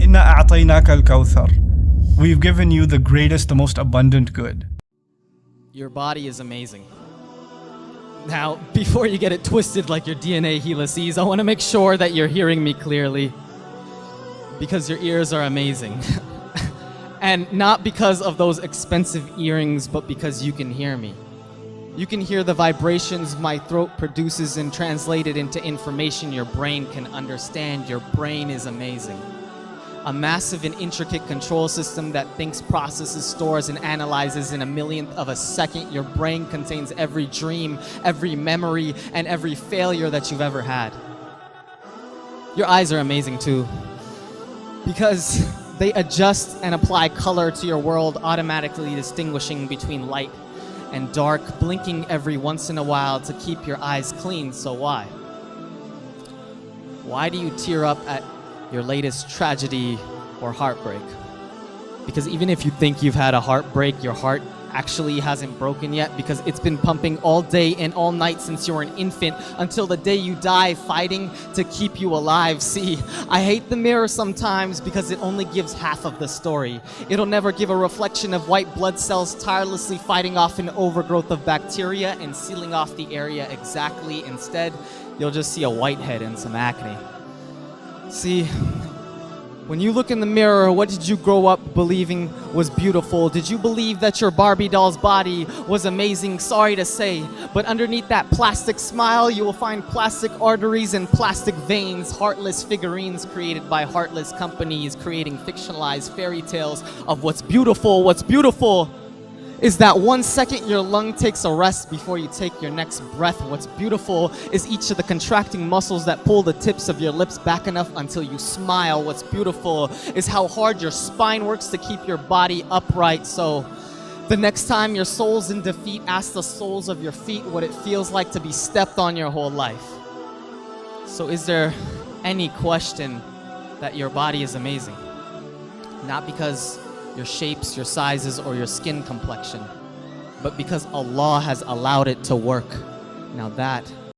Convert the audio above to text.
إِنَّا أَعْطَيْنَاكَ الْكَوْثَرَ. We've given you the greatest, the most abundant good. Your body is amazing. Now, before you get it twisted like your DNA helices, I want to make sure that you're hearing me clearly, because your ears are amazing. And not because of those expensive earrings, but because you can hear me. You can hear the vibrations my throat produces and translate it into information your brain can understand. Your brain is amazing. A massive and intricate control system that thinks, processes, stores, and analyzes in a millionth of a second. Your brain contains every dream, every memory, and every failure that you've ever had. Your eyes are amazing too, because they adjust and apply color to your world, automatically distinguishing between light and dark, blinking every once in a while to keep your eyes clean. So why? Why do you tear up at your latest tragedy or heartbreak? Because even if you think you've had a heartbreak, your heart actually hasn't broken yet, because it's been pumping all day and all night since you were an infant until the day you die, fighting to keep you alive. See, I hate the mirror sometimes because it only gives half of the story. It'll never give a reflection of white blood cells tirelessly fighting off an overgrowth of bacteria and sealing off the area exactly. Instead, you'll just see a whitehead and some acne. See, when you look in the mirror, what did you grow up believing was beautiful? Did you believe that your Barbie doll's body was amazing? Sorry to say, but underneath that plastic smile, you will find plastic arteries and plastic veins, heartless figurines created by heartless companies, creating fictionalized fairy tales of what's beautiful. What's beautiful is that 1 second your lung takes a rest before you take your next breath. What's beautiful is each of the contracting muscles that pull the tips of your lips back enough until you smile. What's beautiful is how hard your spine works to keep your body upright. So the next time your soul's in defeat, ask the soles of your feet what it feels like to be stepped on your whole life. So is there any question that your body is amazing? Not because your shapes, your sizes, or your skin complexion, but because Allah has allowed it to work. Now that